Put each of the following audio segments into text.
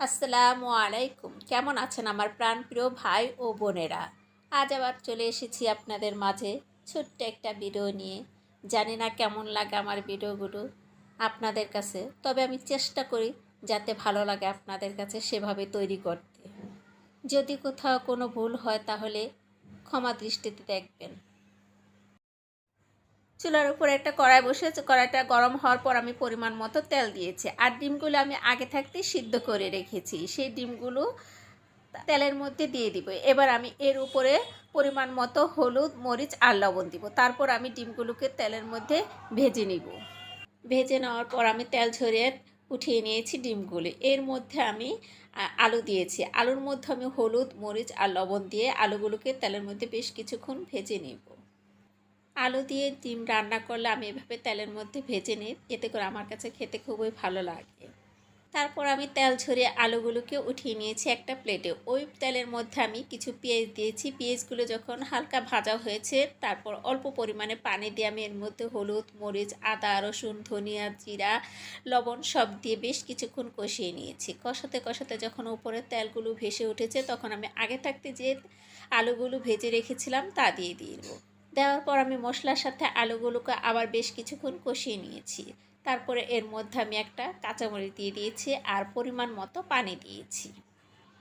আসসালামু আলাইকুম। কেমন আছেন আমার প্রাণপ্রিয় ভাই ও বোনেরা? আজ আবার চলে এসেছি আপনাদের মাঝে ছোট্ট একটা ভিডিও নিয়ে। জানি না কেমন লাগে আমার ভিডিওগুলো আপনাদের কাছে, তবে আমি চেষ্টা করি যাতে ভালো লাগে আপনাদের কাছে সেভাবে তৈরি করতে। যদি কোথাও কোনো ভুল হয় তাহলে ক্ষমা দৃষ্টিতে দেখবেন। চুলার উপর একটা কড়াই বসেছে, কড়াইটা গরম হওয়ার পর আমি পরিমাণ মতো তেল দিয়েছি, আর ডিমগুলো আমি আগে থাকতেই সিদ্ধ করে রেখেছি। সেই ডিমগুলো তেলের মধ্যে দিয়ে দিব। এবার আমি এর উপরে পরিমাণ মতো হলুদ, মরিচ আর লবণ দিব। তারপর আমি ডিমগুলোকে তেলের মধ্যে ভেজে নিব। ভেজে নেওয়ার পর আমি তেল ঝরিয়ে উঠিয়ে নিয়েছি ডিমগুলো। এর মধ্যে আমি আলু দিয়েছি। আলুর মধ্যে আমি হলুদ, মরিচ আর লবণ দিয়ে আলুগুলোকে তেলের মধ্যে বেশ কিছুক্ষণ ভেজে নিব। আলু দিয়ে ডিম রান্না করলে আমি এভাবে তেলের মধ্যে ভেজে নিই, এতে করে আমার কাছে খেতে খুবই ভালো লাগে। তারপর আমি তেল ঝরিয়ে আলুগুলোকে উঠিয়ে নিয়েছি একটা প্লেটে। ওই তেলের মধ্যে আমি কিছু পেঁয়াজ দিয়েছি। পেঁয়াজগুলো যখন হালকা ভাজা হয়েছে, তারপর অল্প পরিমাণে পানি দিয়ে আমি এর মধ্যে হলুদ, মরিচ, আদা, রসুন, ধনিয়া, জিরা, লবণ সব দিয়ে বেশ কিছুক্ষণ কষিয়ে নিয়েছি। কষাতে কষাতে যখন উপরে তেলগুলো ভেসে উঠেছে, তখন আমি আগে থাকতে যে আলুগুলো ভেজে রেখেছিলাম তা দিয়ে দিব। দেওয়ার পর আমি মশলার সাথে আলুগুলোকে আবার বেশ কিছুক্ষণ কষিয়ে নিয়েছি। তারপরে এর মধ্যে আমি একটা কাঁচামরিচ দিয়ে দিয়েছি আর পরিমাণ মতো পানি দিয়েছি।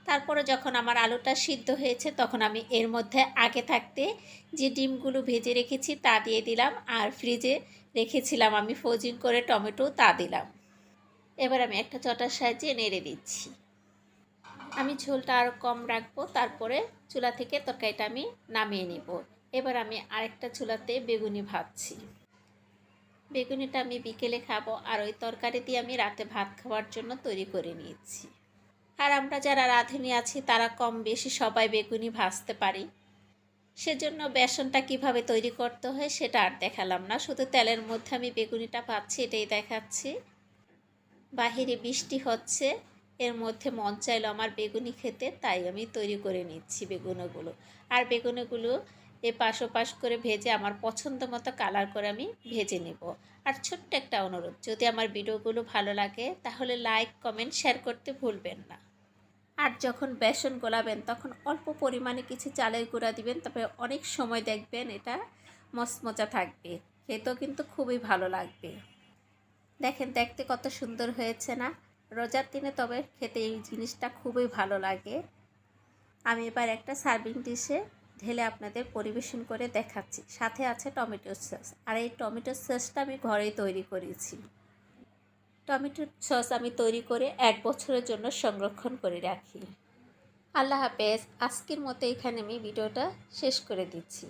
তারপরে যখন আমার আলুটা সিদ্ধ হয়েছে, তখন আমি এর মধ্যে আগে থাকতে যে ডিমগুলো ভেজে রেখেছি তা দিয়ে দিলাম, আর ফ্রিজে রেখেছিলাম আমি ফ্রোজিং করে টমেটো, তা দিলাম। এবার আমি একটা চটার সাহায্যে নেড়ে দিচ্ছি। আমি ঝোলটা আরও কম রাখবো। তারপরে চুলা থেকে তরকারিটা আমি নামিয়ে নেব। এবার আমি আরেকটা চুলাতে বেগুনি ভাজছি। বেগুনিটা আমি বিকেলে খাবো, আর ওই তরকারি দিয়ে আমি রাতে ভাত খাওয়ার জন্য তৈরি করে নিয়েছি। আর আমরা যারা রাঁধুনি আছি তারা কম বেশি সবাই বেগুনি ভাজতে পারি। সেজন্য বেসনটা কিভাবে তৈরি করতে হয় সেটা আর দেখালাম না, শুধু তেলের মধ্যে আমি বেগুনিটা ভাজছি এটাই দেখাচ্ছি। বাহিরে বৃষ্টি হচ্ছে, এর মধ্যে মন চাইলো আমার বেগুনি খেতে, তাই আমি তৈরি করে নিচ্ছি বেগুনগুলো। আর বেগুনগুলো এপাশ ওপাশ করে ভেজে আমার পছন্দ মতো কালার করে আমি ভেজে নেব। আর ছোট্ট একটা অনুরোধ, যদি আমার ভিডিওগুলো ভালো লাগে তাহলে লাইক, কমেন্ট, শেয়ার করতে ভুলবেন না। আর যখন বেসন গোলাবেন তখন অল্প পরিমাণে কিছু চালের গুঁড়া দিবেন, তবে অনেক সময় দেখবেন এটা মচমচা থাকবে, খেতেও কিন্তু খুবই ভালো লাগবে। দেখেন দেখতে কত সুন্দর হয়েছে না? রোজার দিনে তবে খেতে এই জিনিসটা খুবই ভালো লাগে। আমি এবার একটা সার্ভিং ডিশে ঢেলে আপনাদের পরিবেশন করে দেখাচ্ছি। সাথে আছে টমেটো সস, আর এই টমেটো সসটা আমি ঘরেই তৈরি করেছি। টমেটো সস আমি তৈরি করে 1 বছরের জন্য সংরক্ষণ করে রাখি। আল্লাহ হাফেজ। আজকের মতো এখানে আমি ভিডিওটা শেষ করে দিচ্ছি।